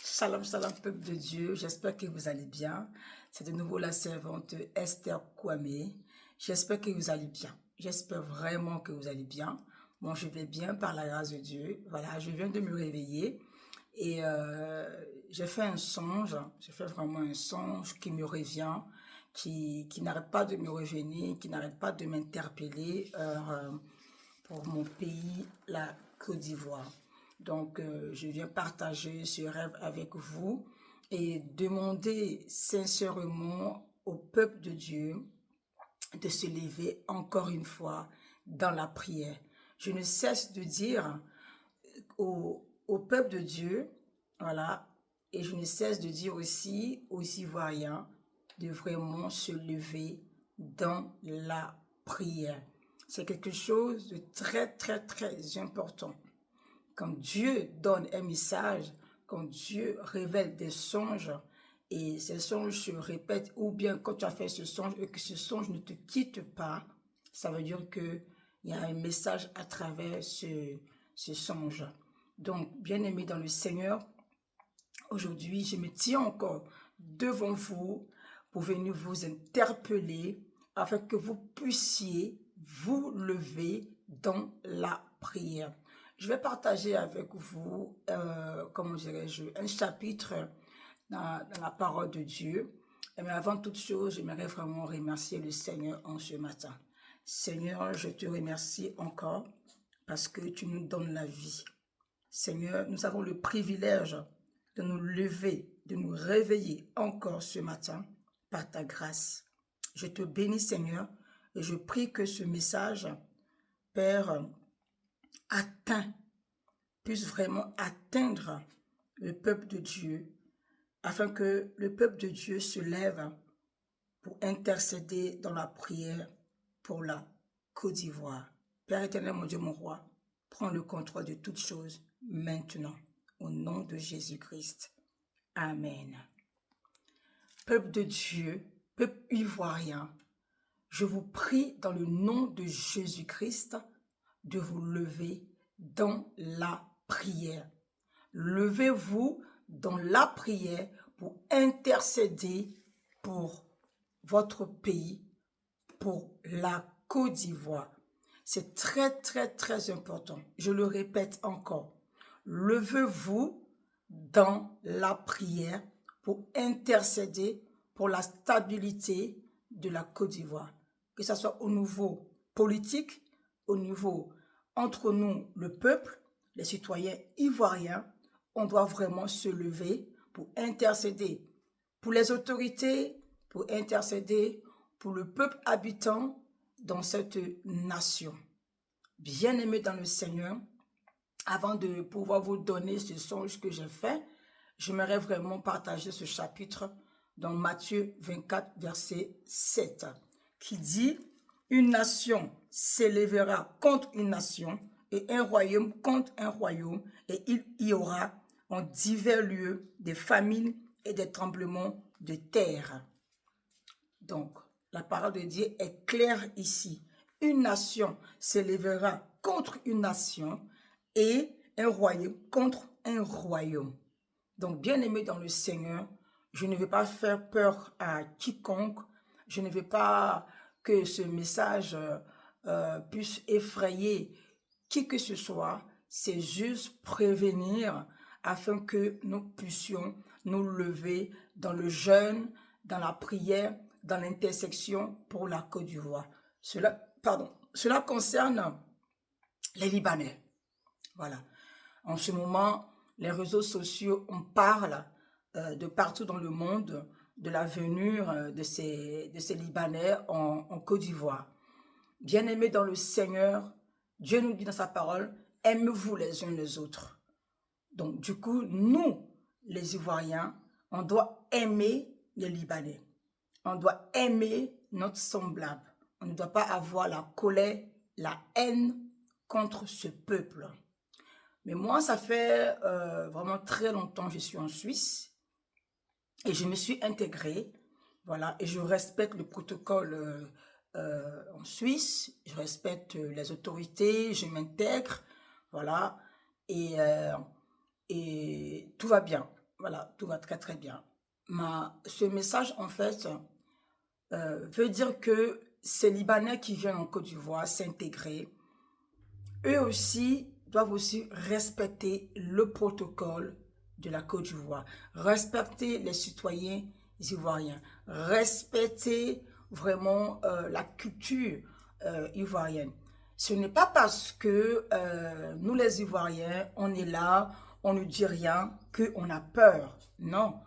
Shalom, shalom, peuple de Dieu. J'espère que vous allez bien. C'est de nouveau la servante Esther Kwame. J'espère que vous allez bien. J'espère vraiment que vous allez bien. Moi, je vais bien par la grâce de Dieu. Voilà, je viens de me réveiller et j'ai fait un songe. J'ai fait vraiment un songe qui me revient, qui n'arrête pas de me revenir, qui n'arrête pas de m'interpeller pour mon pays, la Côte d'Ivoire. Donc, je viens partager ce rêve avec vous et demander sincèrement au peuple de Dieu de se lever encore une fois dans la prière. Je ne cesse de dire au peuple de Dieu, voilà, et je ne cesse de dire aussi aux Ivoiriens de vraiment se lever dans la prière. C'est quelque chose de très, très, très important. Quand Dieu donne un message, quand Dieu révèle des songes, et ces songes se répètent, ou bien quand tu as fait ce songe et que ce songe ne te quitte pas, ça veut dire qu'il y a un message à travers ce songe. Donc, bien-aimés dans le Seigneur, aujourd'hui, je me tiens encore devant vous pour venir vous interpeller afin que vous puissiez vous lever dans la prière. Je vais partager avec vous, comment dirais-je, un chapitre dans la parole de Dieu. Mais avant toute chose, j'aimerais vraiment remercier le Seigneur en ce matin. Seigneur, je te remercie encore parce que tu nous donnes la vie. Seigneur, nous avons le privilège de nous lever, de nous réveiller encore ce matin par ta grâce. Je te bénis, Seigneur, et je prie que ce message, Père, puisse vraiment atteindre le peuple de Dieu, afin que le peuple de Dieu se lève pour intercéder dans la prière pour la Côte d'Ivoire. Père éternel, mon Dieu, mon roi, prends le contrôle de toutes choses maintenant, au nom de Jésus-Christ. Amen. Peuple de Dieu, peuple ivoirien, je vous prie dans le nom de Jésus-Christ de vous lever dans la prière. Levez-vous dans la prière pour intercéder pour votre pays, pour la Côte d'Ivoire. C'est très, très, très important. Je le répète encore. Levez-vous dans la prière pour intercéder pour la stabilité de la Côte d'Ivoire. Que ce soit au niveau politique, au niveau entre nous, le peuple, les citoyens ivoiriens, on doit vraiment se lever pour intercéder pour les autorités, pour intercéder pour le peuple habitant dans cette nation. Bien-aimés dans le Seigneur, avant de pouvoir vous donner ce songe que j'ai fait, j'aimerais vraiment partager ce chapitre dans Matthieu 24, verset 7, qui dit « Une nation s'élèvera contre une nation et un royaume contre un royaume, et il y aura en divers lieux des famines et des tremblements de terre. » Donc, la parole de Dieu est claire ici. Une nation s'élèvera contre une nation et un royaume contre un royaume. Donc, bien-aimé dans le Seigneur, je ne vais pas faire peur à quiconque. Je ne veux pas que ce message puisse effrayer qui que ce soit. C'est juste prévenir afin que nous puissions nous lever dans le jeûne, dans la prière, dans l'intercession pour la Côte d'Ivoire. Cela concerne les Libanais. Voilà. En ce moment, les réseaux sociaux, on parle de partout dans le monde de la venue de ces Libanais en Côte d'Ivoire. Bien-aimés dans le Seigneur, Dieu nous dit dans sa parole, aimez-vous les uns les autres. Donc, du coup, nous, les Ivoiriens, on doit aimer les Libanais. On doit aimer notre semblable. On ne doit pas avoir la colère, la haine contre ce peuple. Mais moi, ça fait vraiment très longtemps que je suis en Suisse et je me suis intégrée, voilà, et je respecte le protocole en Suisse, je respecte les autorités, je m'intègre, voilà, et tout va bien. voilà, tout va très très bien. Ce message, en fait, veut dire que ces Libanais qui viennent en Côte d'Ivoire s'intégrer, eux aussi doivent aussi respecter le protocole de la Côte d'Ivoire, respecter les citoyens ivoiriens, respecter vraiment la culture ivoirienne. Ce n'est pas parce que nous les Ivoiriens, on est là, on ne dit rien, qu'on a peur. Non,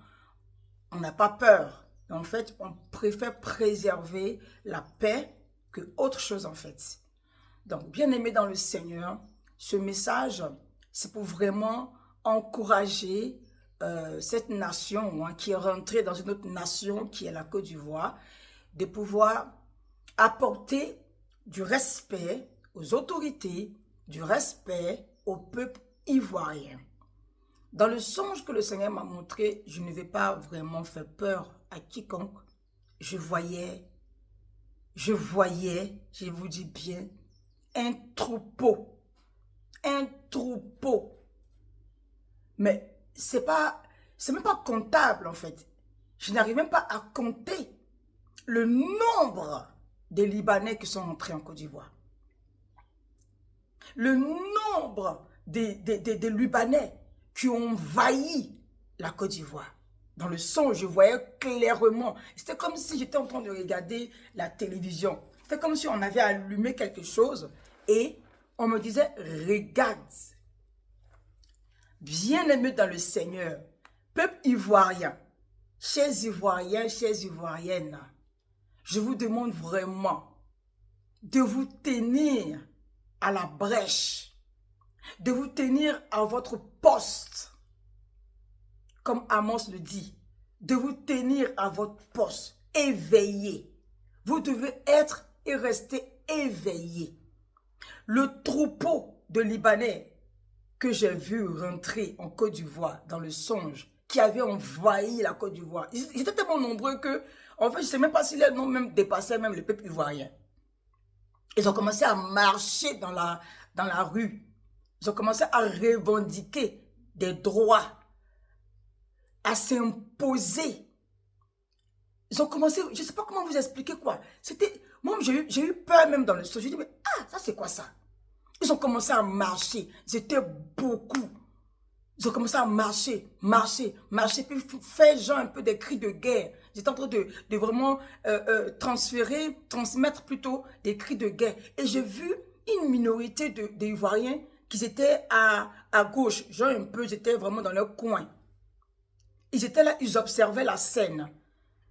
on n'a pas peur. En fait, on préfère préserver la paix que autre chose en fait. Donc, bien aimé dans le Seigneur, ce message, c'est pour vraiment encourager cette nation qui est rentrée dans une autre nation qui est la Côte d'Ivoire, de pouvoir apporter du respect aux autorités, du respect au peuple ivoirien. Dans le songe que le Seigneur m'a montré, je ne vais pas vraiment faire peur à quiconque. Je voyais, je vous dis bien, un troupeau. Un troupeau. Mais c'est même pas comptable en fait. Je n'arrive même pas à compter le nombre de Libanais qui sont entrés en Côte d'Ivoire. Le nombre des Libanais qui ont envahi la Côte d'Ivoire. Dans le son, je voyais clairement. C'était comme si j'étais en train de regarder la télévision. C'était comme si on avait allumé quelque chose et on me disait, regarde. Bien-aimé dans le Seigneur, peuple ivoirien, chers Ivoiriens, chères Ivoiriennes, je vous demande vraiment de vous tenir à la brèche, de vous tenir à votre poste, comme Amos le dit, de vous tenir à votre poste, éveillé. Vous devez être et rester éveillé. Le troupeau de Libanais que j'ai vu rentrer en Côte d'Ivoire dans le songe, qui avait envahi la Côte d'Ivoire, ils étaient tellement nombreux que, en fait, je ne sais même pas si leur nom même dépassait même le peuple ivoirien. Ils ont commencé à marcher dans la rue. Ils ont commencé à revendiquer des droits, à s'imposer. Ils ont commencé, je ne sais pas comment vous expliquer quoi. Moi, j'ai eu peur même dans le sol. J'ai dit, mais ça c'est quoi ça? Ils ont commencé à marcher. Ils étaient beaucoup. Ils ont commencé à marcher, puis faire genre un peu des cris de guerre. Ils étaient en train de vraiment transmettre plutôt des cris de guerre. Et j'ai vu une minorité d'Ivoiriens qui étaient à gauche, genre un peu, ils étaient vraiment dans leur coin. Ils étaient là, ils observaient la scène.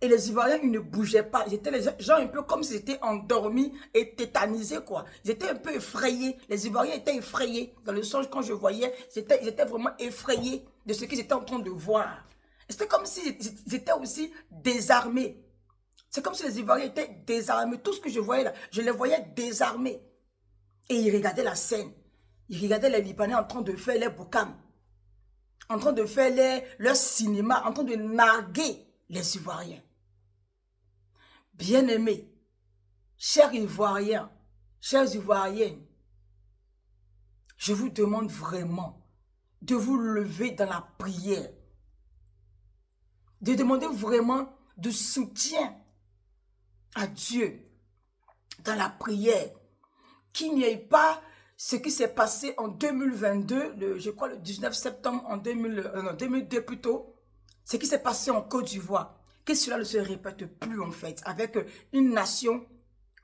Et les Ivoiriens, ils ne bougeaient pas. Ils étaient les gens un peu comme s'ils étaient endormis et tétanisés, quoi. Ils étaient un peu effrayés. Les Ivoiriens étaient effrayés. Dans le songe, quand je voyais, ils étaient vraiment effrayés de ce qu'ils étaient en train de voir. C'était comme s'ils étaient aussi désarmés. C'est comme si les Ivoiriens étaient désarmés. Tout ce que je voyais là, je les voyais désarmés. Et ils regardaient la scène. Ils regardaient les Libanais en train de faire les boucams, en train de faire leur cinéma, en train de narguer les Ivoiriens. Bien-aimés, chers Ivoiriens, chères Ivoiriennes, je vous demande vraiment de vous lever dans la prière, de demander vraiment du soutien à Dieu dans la prière, qu'il n'y ait pas ce qui s'est passé en 2022, je crois le 19 septembre en 2002 plutôt, ce qui s'est passé en Côte d'Ivoire, que cela ne se répète plus en fait, avec une nation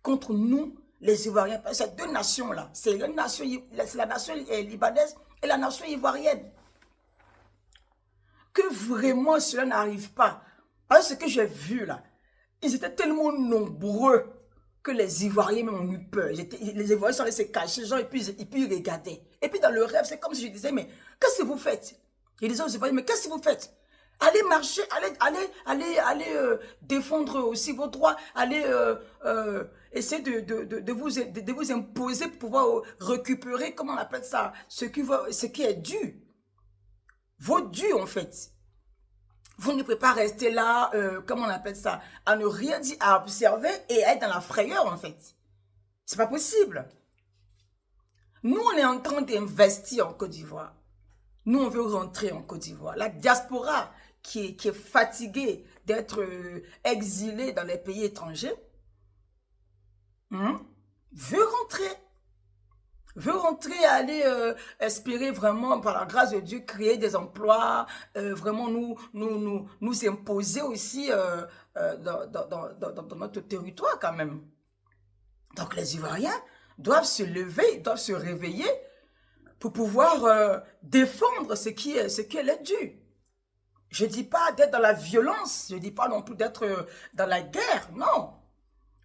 contre nous, les Ivoiriens. Ces deux nations-là, c'est la nation libanaise et la nation ivoirienne. Que vraiment cela n'arrive pas. Parce que ce que j'ai vu là, ils étaient tellement nombreux que les Ivoiriens même ont eu peur. Les Ivoiriens sont allés se cacher, genre, et puis ils regardaient. Et puis dans le rêve, c'est comme si je disais, mais qu'est-ce que vous faites? Ils disaient aux Ivoiriens, mais qu'est-ce que vous faites? Allez marcher, allez défendre aussi vos droits, allez essayer de vous imposer pour pouvoir récupérer, comment on appelle ça, ce qui est dû. Vos dus en fait. Vous ne pouvez pas rester là, comment on appelle ça, à ne rien dire, à observer et à être dans la frayeur en fait. C'est pas possible. Nous, on est en train d'investir en Côte d'Ivoire. Nous, on veut rentrer en Côte d'Ivoire. La diaspora qui est fatiguée d'être exilée dans les pays étrangers, hein, veut rentrer. Veut rentrer, aller espérer vraiment, par la grâce de Dieu, créer des emplois, vraiment nous imposer aussi dans notre territoire quand même. Donc les Ivoiriens doivent se lever, doivent se réveiller pour pouvoir défendre ce qui est dû. Je ne dis pas d'être dans la violence, je ne dis pas non plus d'être dans la guerre, non.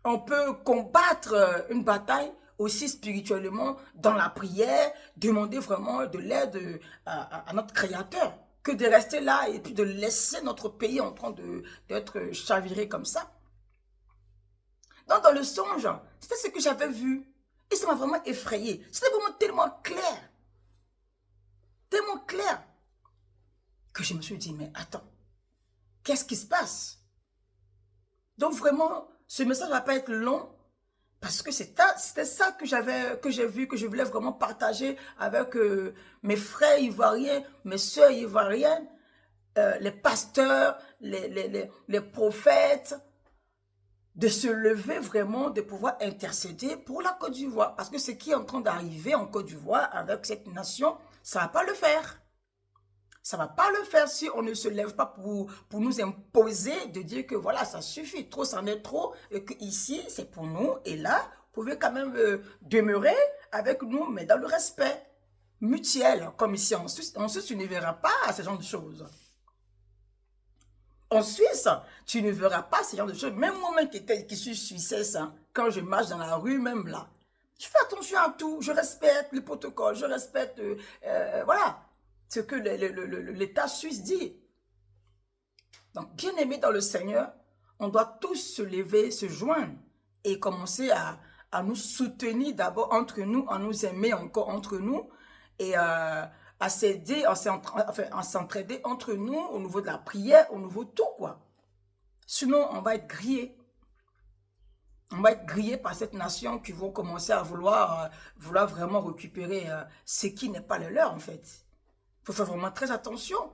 On peut combattre une bataille aussi spirituellement dans la prière, demander vraiment de l'aide à notre Créateur, que de rester là et puis de laisser notre pays en train d'être chaviré comme ça. Donc dans le songe, c'était ce que j'avais vu et ça m'a vraiment effrayé. C'était vraiment tellement clair, que je me suis dit, mais attends, qu'est-ce qui se passe? Donc vraiment, ce message ne va pas être long, parce que c'était ça que j'ai vu, que je voulais vraiment partager avec mes frères ivoiriens, mes sœurs ivoiriennes, les pasteurs, les prophètes, de se lever vraiment, de pouvoir intercéder pour la Côte d'Ivoire. Parce que ce qui est en train d'arriver en Côte d'Ivoire avec cette nation, ça ne va pas le faire. Ça ne va pas le faire si on ne se lève pas pour nous imposer de dire que voilà, ça suffit, trop c'en est trop, et que ici, c'est pour nous, et là, vous pouvez quand même demeurer avec nous, mais dans le respect mutuel, comme ici en Suisse. En Suisse, tu ne verras pas ce genre de choses. En Suisse, tu ne verras pas ce genre de choses. Même moi-même qui suis suissesse, hein, quand je marche dans la rue, même là, je fais attention à tout, je respecte le protocole, je respecte, voilà, ce que l'État suisse dit. Donc, bien aimé dans le Seigneur, on doit tous se lever, se joindre et commencer à nous soutenir d'abord entre nous, à nous aimer encore entre nous et à s'aider, à s'entraider entre nous au niveau de la prière, au niveau de tout, quoi. Sinon, on va être grillé. On va être grillé par cette nation qui vont commencer à vouloir vraiment récupérer ce qui n'est pas le leur, en fait. Il faut faire vraiment très attention.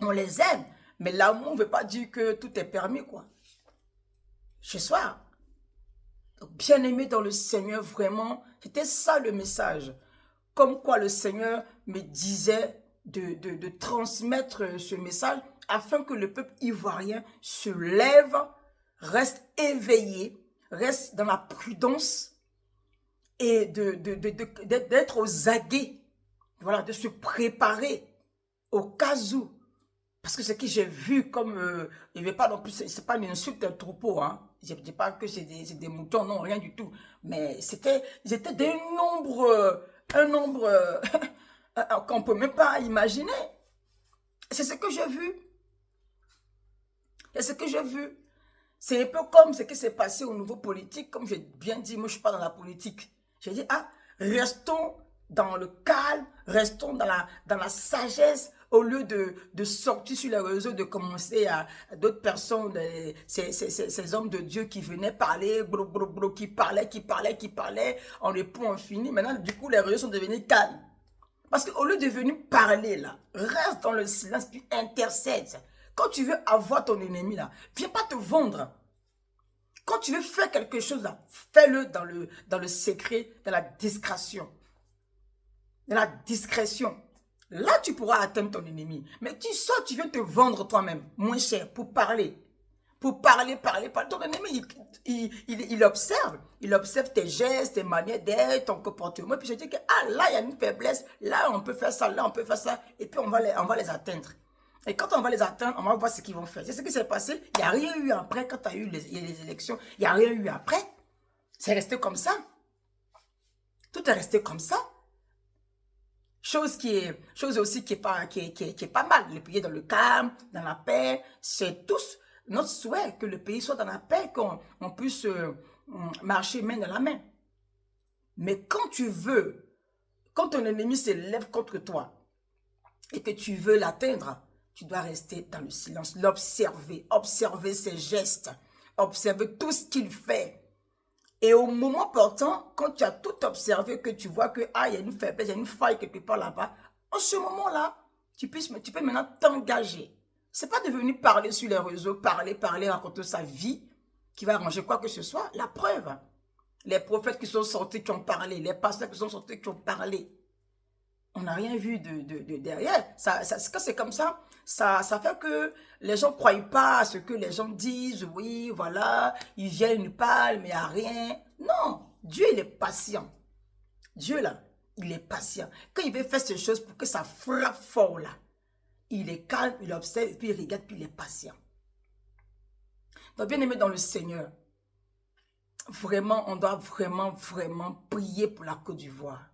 On les aime, mais l'amour ne veut pas dire que tout est permis, quoi. Chez soi. Bien aimé dans le Seigneur, vraiment, c'était ça le message. Comme quoi le Seigneur me disait de transmettre ce message afin que le peuple ivoirien se lève, reste éveillé, reste dans la prudence et d'être aux aguets, voilà, de se préparer au cas où. Parce que ce que j'ai vu, comme il n'y avait pas non plus, c'est pas une insulte d'un troupeau, hein. Je ne dis pas que c'est des moutons, non, rien du tout. Mais ils étaient des nombres, un nombre qu'on ne peut même pas imaginer. C'est ce que j'ai vu. C'est ce que j'ai vu. C'est un peu comme ce qui s'est passé au niveau politique. Comme j'ai bien dit, moi je ne suis pas dans la politique. J'ai dit, ah, restons dans le calme, restons dans la sagesse, au lieu de sortir sur les réseaux, de commencer à d'autres personnes, ces hommes de Dieu qui venaient parler, qui parlaient, on ne peut en finir. Maintenant, du coup, les réseaux sont devenus calmes. Parce qu'au lieu de venir parler là, reste dans le silence, puis intercède. Quand tu veux avoir ton ennemi là, viens pas te vendre. Quand tu veux faire quelque chose là, fais-le dans le secret, dans la discrétion. Dans la discrétion. Là, tu pourras atteindre ton ennemi. Mais tu sors, tu viens te vendre toi-même, moins cher, pour parler. Pour parler. Ton ennemi, il observe tes gestes, tes manières d'être, ton comportement. Puis je dis que, ah, là, il y a une faiblesse. Là, on peut faire ça, là, on peut faire ça. Et puis, on va les atteindre. Et quand on va les atteindre, on va voir ce qu'ils vont faire. C'est ce qui s'est passé. Il n'y a rien eu après quand tu as eu les élections. Il n'y a rien eu après. C'est resté comme ça. Tout est resté comme ça. Chose aussi qui est pas mal. Le pays est dans le calme, dans la paix. C'est tous notre souhait que le pays soit dans la paix, qu'on puisse marcher main dans la main. Mais quand ton ennemi se lève contre toi et que tu veux l'atteindre, tu dois rester dans le silence, l'observer, observer ses gestes, observer tout ce qu'il fait. Et au moment portant, quand tu as tout observé, que tu vois que il y a une faiblesse, il y a une faille quelque part là-bas, En ce moment-là, tu peux maintenant t'engager. Ce n'est pas de venir parler sur les réseaux, parler, raconter sa vie qui va arranger quoi que ce soit. La preuve, les prophètes qui sont sortis, qui ont parlé, les pasteurs qui sont sortis, qui ont parlé. On n'a rien vu de derrière. Quand c'est comme ça fait que les gens ne croient pas à ce que les gens disent. Oui, voilà, ils viennent, ils parlent, mais il n'y a rien. Non, Dieu, il est patient. Dieu, là, il est patient. Quand il veut faire ces choses pour que ça frappe fort, là, il est calme, il observe, et puis il regarde, puis il est patient. Donc, bien aimé dans le Seigneur, vraiment, on doit vraiment prier pour la Côte d'Ivoire.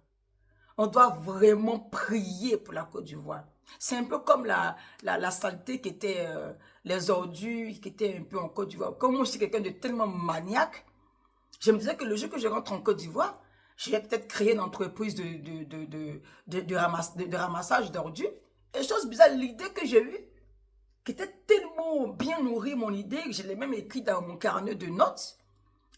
On doit vraiment prier pour la Côte d'Ivoire. C'est un peu comme la saleté qui était, les ordures qui étaient un peu en Côte d'Ivoire. Comme moi, je suis quelqu'un de tellement maniaque, je me disais que le jour que je rentre en Côte d'Ivoire, je vais peut-être créer une entreprise de ramassage d'ordures. Et chose bizarre, l'idée que j'ai eue, qui était tellement bien nourrie, mon idée, que je l'ai même écrite dans mon carnet de notes.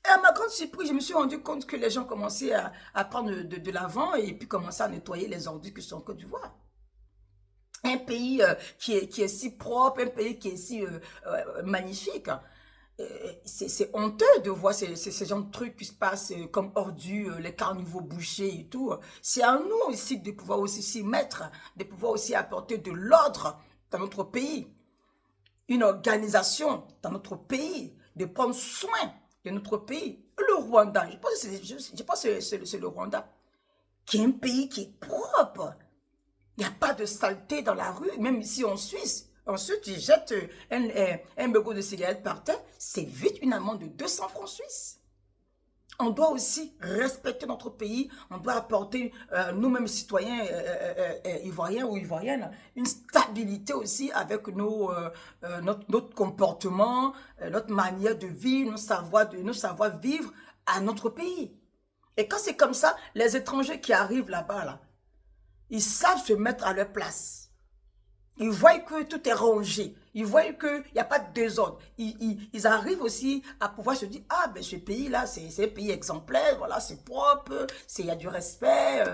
Et à ma grande surprise, je me suis rendu compte que les gens commençaient à prendre de l'avant et puis commençaient à nettoyer les ordures qui sont en Côte d'Ivoire. Un pays qui est si propre, un pays qui est si magnifique. C'est honteux de voir ces genres de trucs qui se passent comme ordures, les carnivores bouchés et tout. C'est à nous ici de pouvoir aussi s'y mettre, de pouvoir aussi apporter de l'ordre dans notre pays. Une organisation dans notre pays, de prendre soin de notre pays. Le Rwanda, je pense que c'est le Rwanda, qui est un pays qui est propre. Il n'y a pas de saleté dans la rue, même ici en Suisse. Ensuite, ils jettent un mégot de cigarette par terre, c'est vite une amende de 200 francs suisses. On doit aussi respecter notre pays, on doit apporter, nous-mêmes citoyens ivoiriens ou ivoiriennes, une stabilité aussi avec notre comportement, notre manière de vivre, nos savoir-vivre à notre pays. Et quand c'est comme ça, les étrangers qui arrivent là-bas, là, ils savent se mettre à leur place. Ils voient que tout est rangé. Ils voient qu'il n'y a pas de désordre. Ils arrivent aussi à pouvoir se dire, ah ben ce pays-là, c'est un pays exemplaire, voilà, c'est propre, il y a du respect,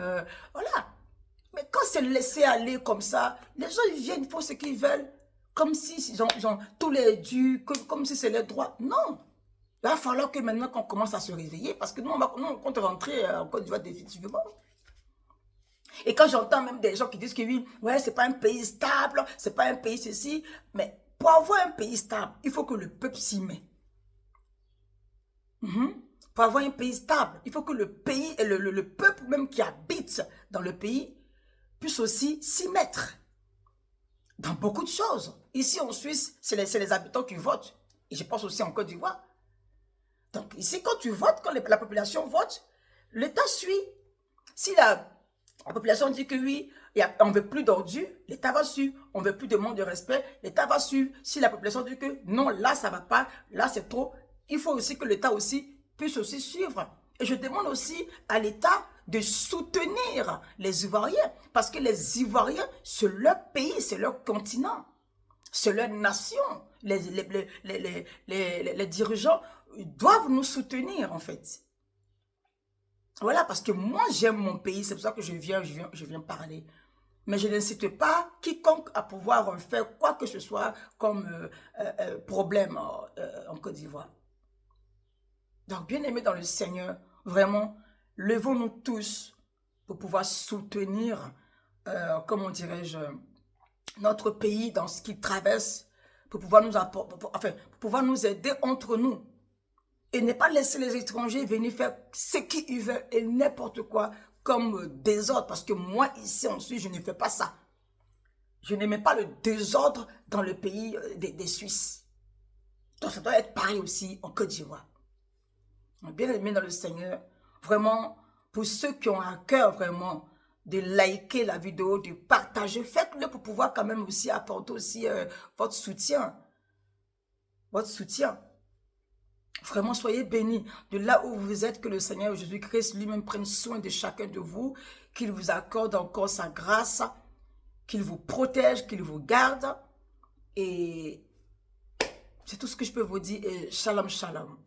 voilà. Mais quand c'est laissé aller comme ça, les gens ils viennent, ils font ce qu'ils veulent, comme si ils ont tous les dûs, comme si c'est leur droit. Non. Il va falloir que maintenant qu'on commence à se réveiller, parce que nous, on compte rentrer en Côte d'Ivoire définitivement. Et quand j'entends même des gens qui disent que oui, ouais, c'est pas un pays stable, c'est pas un pays ceci, mais pour avoir un pays stable, il faut que le peuple s'y met. Pour avoir un pays stable, il faut que le pays et le peuple même qui habite dans le pays puisse aussi s'y mettre. Dans beaucoup de choses. Ici en Suisse, c'est les habitants qui votent. Et je pense aussi en Côte d'Ivoire. Donc ici, quand tu votes, quand la population vote, l'État suit. Si la population dit que oui, on ne veut plus d'ordures, l'État va suivre. On ne veut plus de manque de respect, l'État va suivre. Si la population dit que non, là, ça ne va pas, là, c'est trop, il faut aussi que l'État aussi puisse aussi suivre. Et je demande aussi à l'État de soutenir les Ivoiriens. Parce que les Ivoiriens, c'est leur pays, c'est leur continent, c'est leur nation. Les dirigeants doivent nous soutenir, en fait. Voilà, parce que moi, j'aime mon pays, c'est pour ça que je viens parler. Mais je n'incite pas quiconque à pouvoir faire quoi que ce soit comme problème en Côte d'Ivoire. Donc, bien aimé dans le Seigneur, vraiment, levons-nous tous pour pouvoir soutenir, comment dirais-je, notre pays dans ce qu'il traverse, pour pouvoir pour pouvoir nous aider entre nous. Et ne pas laisser les étrangers venir faire ce qu'ils veulent et n'importe quoi comme désordre. Parce que moi, ici en Suisse, je ne fais pas ça. Je n'aimais pas le désordre dans le pays des Suisses. Donc ça doit être pareil aussi en Côte d'Ivoire. Bien aimé dans le Seigneur, vraiment, pour ceux qui ont à cœur vraiment de liker la vidéo, de partager, faites-le pour pouvoir quand même aussi apporter aussi votre soutien. Votre soutien. Vraiment, soyez bénis de là où vous êtes, que le Seigneur Jésus-Christ lui-même prenne soin de chacun de vous, qu'il vous accorde encore sa grâce, qu'il vous protège, qu'il vous garde. Et c'est tout ce que je peux vous dire. Et shalom, shalom.